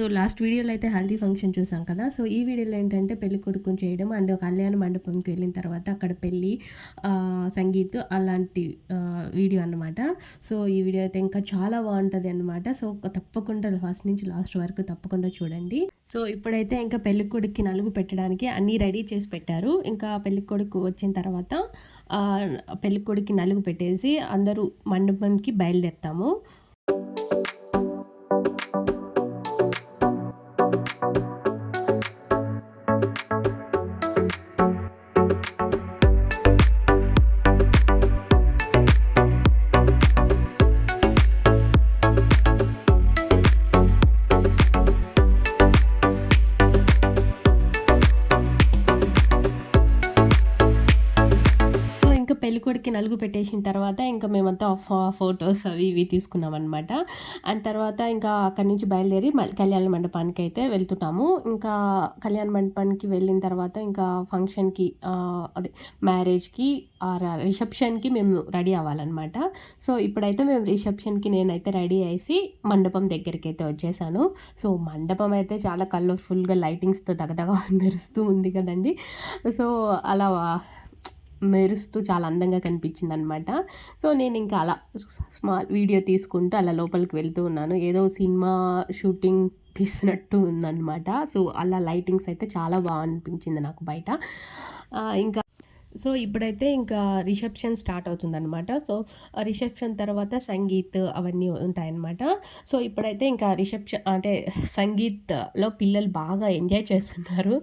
So last వీడియోలో అయితే haldi function చూసాం కదా. సో ఈ వీడియోలో ఏంటంటే పెళ్లి కొడుకుని చేయడం అండ్ కళ్యాణ మండపంకి వెళ్ళిన తర్వాత అక్కడ పెళ్ళి సంగీత్ అలాంటి వీడియో అనమాట. సో ఈ వీడియో అయితే ఇంకా చాలా బాగుంటుంది అనమాట. సో తప్పకుండా ఫస్ట్ నుంచి లాస్ట్ వరకు తప్పకుండా చూడండి. సో ఇప్పుడైతే ఇంకా పెళ్లి కొడుక్కి నలుగు పెట్టడానికి అన్నీ రెడీ చేసి పెట్టారు. ఇంకా పెళ్లి కొడుకు వచ్చిన తర్వాత పెళ్లి కొడుక్కి నలుగు పెట్టేసి అందరూ మండపంకి బయలుదేరుతాము. పెళ్ళికొడుకి నలుగు పెట్టేసిన తర్వాత ఇంకా మేమంతా ఫొటోస్ అవి ఇవి తీసుకున్నాం అనమాట. అండ్ తర్వాత ఇంకా అక్కడి నుంచి బయలుదేరి కళ్యాణ మండపానికి అయితే వెళ్తున్నాము. ఇంకా కళ్యాణ మండపానికి వెళ్ళిన తర్వాత ఇంకా ఫంక్షన్కి అదే మ్యారేజ్కి రిసెప్షన్కి మేము రెడీ అవ్వాలన్నమాట. సో ఇప్పుడైతే మేము రిసెప్షన్కి నేనైతే రెడీ అయ్యి మండపం దగ్గరికి అయితే వచ్చేసాను. సో మండపం అయితే చాలా కలర్ఫుల్గా లైటింగ్స్తో దగదగా మెరుస్తూ ఉంది కదండి. సో అలా మెరుస్తూ చాలా అందంగా కనిపించింది అనమాట. సో నేను ఇంకా అలా స్మాల్ వీడియో తీసుకుంటూ అలా లోపలికి వెళ్తూ ఉన్నాను. ఏదో సినిమా షూటింగ్ తీసినట్టు ఉందన్నమాట. సో అలా లైటింగ్స్ అయితే చాలా బాగా అనిపించింది నాకు బయట. ఇంకా సో ఇప్పుడైతే ఇంకా రిసెప్షన్ స్టార్ట్ అవుతుందన్నమాట. సో రిసెప్షన్ తర్వాత సంగీత్ అవన్నీ ఉంటాయన్నమాట. సో ఇప్పుడైతే ఇంకా రిసెప్షన్ అంటే సంగీత్లో పిల్లలు బాగా ఎంజాయ్ చేస్తున్నారు.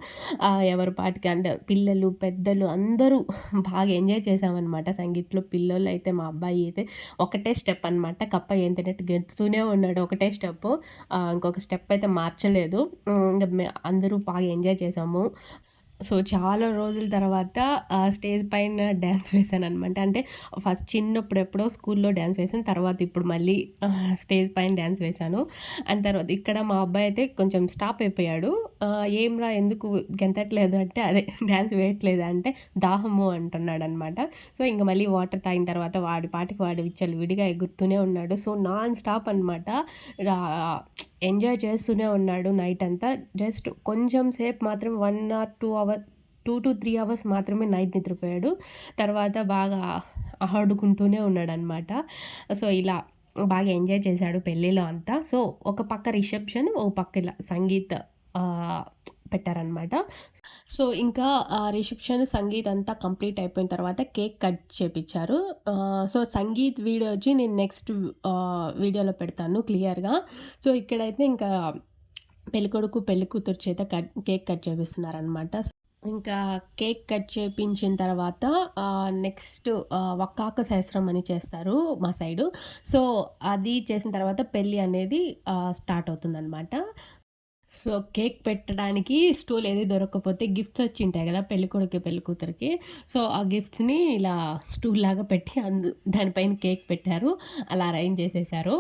ఎవరి పాటికి అంటే పిల్లలు పెద్దలు అందరూ బాగా ఎంజాయ్ చేసామన్నమాట. సంగీత్లో పిల్లలు అయితే మా అబ్బాయి అయితే ఒకటే స్టెప్ అనమాట. కప్ప ఏంటంటే గెంతుతూనే ఉన్నాడు ఒకటే స్టెప్. ఇంకొక స్టెప్ అయితే మార్చలేదు. ఇంకా అందరూ బాగా ఎంజాయ్ చేసాము. సో చాలా రోజుల తర్వాత స్టేజ్ పైన డ్యాన్స్ వేశాననమాట. అంటే ఫస్ట్ చిన్నప్పుడు ఎప్పుడో స్కూల్లో డ్యాన్స్ వేసాను. తర్వాత ఇప్పుడు మళ్ళీ స్టేజ్ పైన డ్యాన్స్ వేశాను. అండ్ తర్వాత ఇక్కడ మా అబ్బాయి అయితే కొంచెం స్టాప్ అయిపోయాడు. ఏంరా ఎందుకు గెంతట్లేదు అంటే అదే డ్యాన్స్ వేయట్లేదు అంటే దాహము అంటున్నాడు అనమాట. సో ఇంక మళ్ళీ వాటర్ తాగిన తర్వాత వాడి పాటికి వాడు విడిగా ఎగురుతూనే ఉన్నాడు. సో నాన్ స్టాప్ అనమాట. ఎంజాయ్ చేస్తూనే ఉన్నాడు నైట్ అంతా. జస్ట్ కొంచెం సేపు మాత్రం 1 or 2 to 3 అవర్స్ మాత్రమే నైట్ నిద్రపోయాడు. తర్వాత బాగా ఆడుకుంటూనే ఉన్నాడనమాట. సో ఇలా బాగా ఎంజాయ్ చేశాడు పెళ్ళిలో అంతా. సో ఒక పక్క రిసెప్షన్, ఒక పక్క ఇలా సంగీత్ పెట్టారనమాట. సో ఇంకా రిసెప్షన్ సంగీత్ అంతా కంప్లీట్ అయిపోయిన తర్వాత కేక్ కట్ చేపించారు. సో సంగీత్ వీడియో వచ్చి నేను నెక్స్ట్ వీడియోలో పెడతాను క్లియర్గా. సో ఇక్కడైతే ఇంకా పెళ్ళికొడుకు పెళ్ళికూతురు చేత కేక్ కట్ చేపిస్తున్నారనమాట. ఇంకా కేక్ కట్ చేపించిన తర్వాత నెక్స్ట్ వక్కాక శాస్త్రం అని చేస్తారు మా సైడు. సో అది చేసిన తర్వాత పెళ్ళి అనేది స్టార్ట్ అవుతుందన్నమాట. సో కేక్ పెట్టడానికి స్టూల్ ఏది దొరకకపోతే గిఫ్ట్స్ వచ్చింటాయి కదా పెళ్ళికొడుకు పెళ్ళికూతురికి. సో ఆ గిఫ్ట్స్ని ఇలా స్టూల్ లాగా పెట్టి దానిపైన కేక్ పెట్టారు. అలా అరేంజ్ చేసేసారు.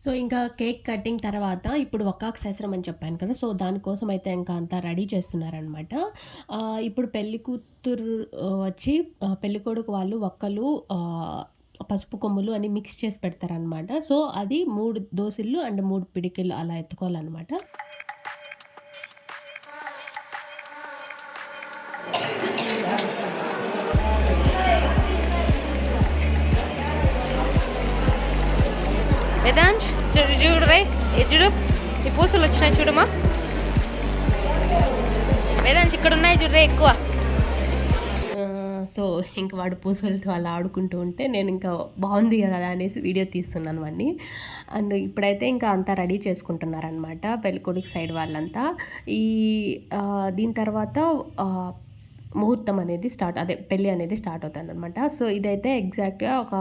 సో ఇంకా కేక్ కటింగ్ తర్వాత ఇప్పుడు వక్కాకు శాస్త్రం అని చెప్పాను కదా. సో దానికోసం అయితే ఇంకా అంతా రెడీ చేస్తున్నారనమాట. ఇప్పుడు పెళ్లి కూతురు వచ్చి పెళ్ళికొడుకు వాళ్ళు వక్కలు పసుపు కొమ్ములు అని మిక్స్ చేసి పెడతారనమాట. సో అది 3 దోసిళ్ళు అండ్ 3 పిడికిళ్ళు అలా ఎత్తుకోవాలన్నమాట. వేదాంశ్ చూడు రే చూడు ఈ పూసలు వచ్చినాయి చూడమ్మా. వేదాంశ్ ఇక్కడ ఉన్నాయి చూడరే ఎక్కువ. సో ఇంక వాడు పూసలతో అలా ఆడుకుంటూ ఉంటే నేను ఇంకా బాగుంది కదా అనేసి వీడియో తీస్తున్నాను అన్నీ. అండ్ ఇప్పుడైతే ఇంకా అంతా రెడీ చేసుకుంటున్నారనమాట పెళ్ళికొడుకు సైడ్ వాళ్ళంతా. దీని తర్వాత ముహూర్తం అనేది అదే పెళ్ళి అనేది స్టార్ట్ అవుతుంది అనమాట. సో ఇదైతే ఎగ్జాక్ట్గా ఒక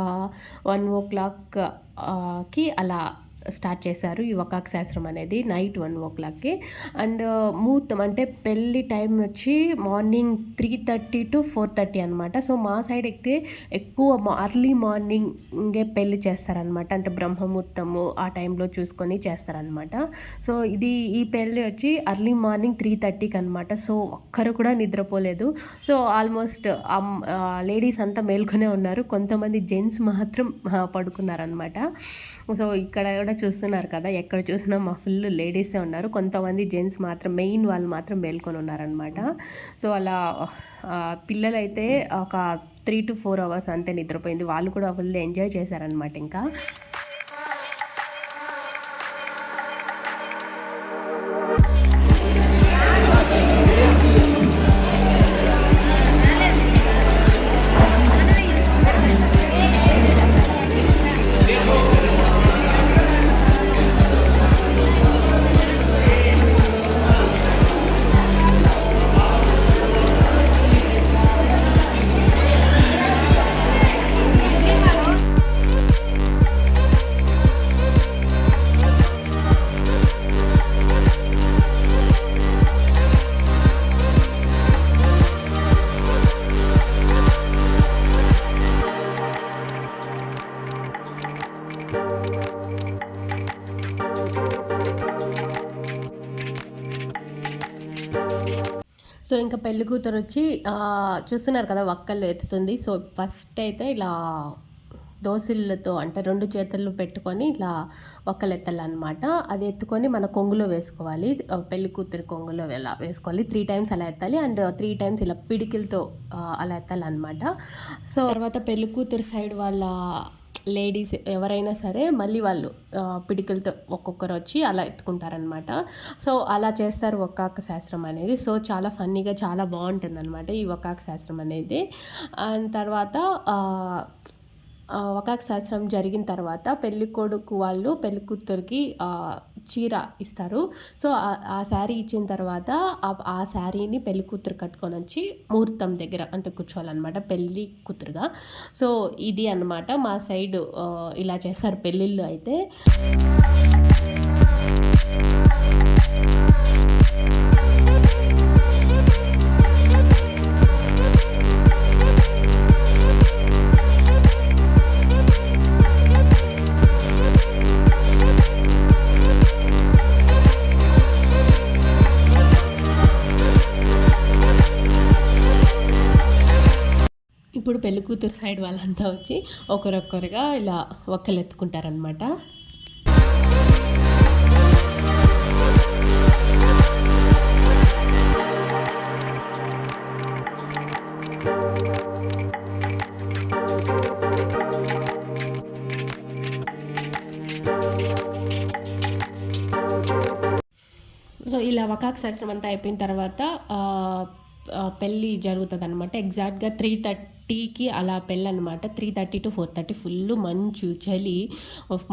1 o'clockకి అలా స్టార్ట్ చేశారు ఈ వకాక్ శాస్త్రం అనేది నైట్ 1 o'clockకి. అండ్ ముహూర్తం అంటే పెళ్ళి టైం వచ్చి మార్నింగ్ 3:30 to 4:30 అనమాట. సో మా సైడ్ అయితే ఎక్కువ అర్లీ మార్నింగే పెళ్ళి చేస్తారనమాట. అంటే బ్రహ్మముహూర్తము ఆ టైంలో చూసుకొని చేస్తారనమాట. సో ఈ పెళ్ళి వచ్చి అర్లీ మార్నింగ్ 3:30కి అనమాట. సో ఒక్కరు కూడా నిద్రపోలేదు. సో ఆల్మోస్ట్ లేడీస్ అంతా మేల్కొనే ఉన్నారు. కొంతమంది జెంట్స్ మాత్రం పడుకున్నారనమాట. సో ఇక్కడ కూడా చూస్తున్నారు కదా, ఎక్కడ చూసినా మా ఫుల్ లేడీసే ఉన్నారు. కొంతమంది జెంట్స్ మాత్రం మెయిన్ వాళ్ళు మాత్రం మేల్కొని ఉన్నారనమాట. సో అలా పిల్లలైతే ఒక 3 to 4 hours అంతే నిద్రపోయింది. వాళ్ళు కూడా ఫుల్ ఎంజాయ్ చేశారనమాట. ఇంకా సో ఇంకా పెళ్లి కూతురు వచ్చి చూస్తున్నారు కదా వక్కలు ఎత్తుతుంది. సో ఫస్ట్ అయితే ఇలా దోసిళ్ళతో అంటే 2 చేతులు పెట్టుకొని ఇట్లా వక్కలు ఎత్తాలన్నమాట. అది ఎత్తుకొని మన కొంగులో వేసుకోవాలి. పెళ్లి కూతురి కొంగులో ఇలా వేసుకోవాలి. 3 times అలా ఎత్తాలి. అండ్ 3 times ఇలా పిడికిలతో అలా ఎత్తాలన్నమాట. సో తర్వాత పెళ్లి కూతురు సైడ్ వాళ్ళ లేడీస్ ఎవరైనా సరే మళ్ళీ వాళ్ళు పిడికిలతో ఒక్కొక్కరు వచ్చి అలా ఎత్తుకుంటారనమాట. సో అలా చేస్తారు వకాక్ శాస్త్రం అనేది. సో చాలా ఫన్నీగా చాలా బాగుంటుందన్నమాట ఈ వకాక్ శాస్త్రం అనేది. అండ్ తర్వాత వకాక్ శాస్త్రం జరిగిన తర్వాత పెళ్లి కొడుకు వాళ్ళు పెళ్లి కూతురికి చీర ఇస్తారు. సో ఆ శారీ ఇచ్చిన తర్వాత ఆ శారీని పెళ్లి కూతురు కట్టుకొని వచ్చి ముహూర్తం దగ్గర అంటే కూర్చోవాలన్నమాట పెళ్లి కూతురుగా. సో ఇది అన్నమాట మా సైడ్ ఇలా చేస్తారు పెళ్ళిళ్ళు అయితే. ఇప్పుడు పెళ్లి కూతురు సైడ్ వాళ్ళంతా వచ్చి ఒకరొక్కరుగా ఇలా ఒక్కలు ఎత్తుకుంటారనమాట. సో ఇలా వకాక్ శాస్త్రం అంతా అయిపోయిన తర్వాత పెళ్ళి జరుగుతుందన్నమాట. ఎగ్జాక్ట్గా 3:30కి అలా పెళ్ళి అనమాట. 3:30 to 4:30 ఫుల్ మంచు చలి,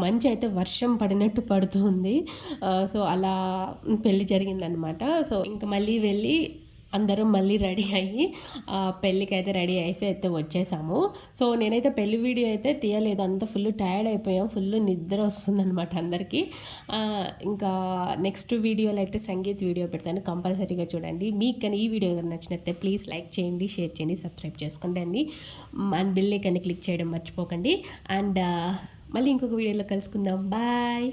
మంచు అయితే వర్షం పడినట్టు పడుతుంది. సో అలా పెళ్ళి జరిగిందనమాట. సో ఇంకా మళ్ళీ వెళ్ళి అందరం మళ్ళీ రెడీ అయ్యి పెళ్ళికైతే రెడీ అయితే వచ్చేసాము. సో నేనైతే పెళ్లి వీడియో అయితే తీయలేదు. అంతా ఫుల్ టైర్డ్ అయిపోయాం. ఫుల్ నిద్ర వస్తుందన్నమాట అందరికీ. ఇంకా నెక్స్ట్ వీడియోలో అయితే సంగీత్ వీడియో పెడతాను, కంపల్సరీగా చూడండి. మీకు కానీ ఈ వీడియో నచ్చినట్లయితే ప్లీజ్ లైక్ చేయండి, షేర్ చేయండి, సబ్స్క్రైబ్ చేసుకోండి అండి. అండ్ బెల్ ఐకాన్ని క్లిక్ చేయడం మర్చిపోకండి. అండ్ మళ్ళీ ఇంకొక వీడియోలో కలుసుకుందాం. బాయ్.